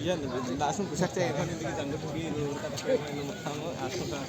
Iya nih, langsung bisa cek kan ini janggut biru, kata kayak nomor kamu langsung kan.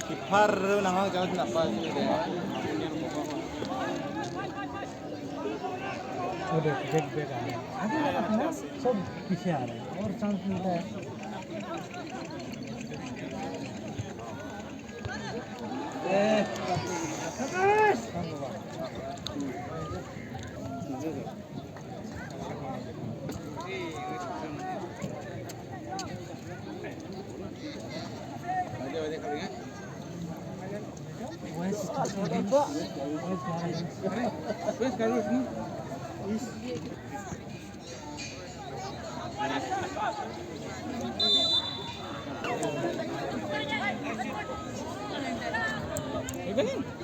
Kipar nang jauh kenapa sih deh? उधर देख देख आ रहा है आगे अपना सब पीछे आ रहे हैं और चांस मिलता है Ibahin.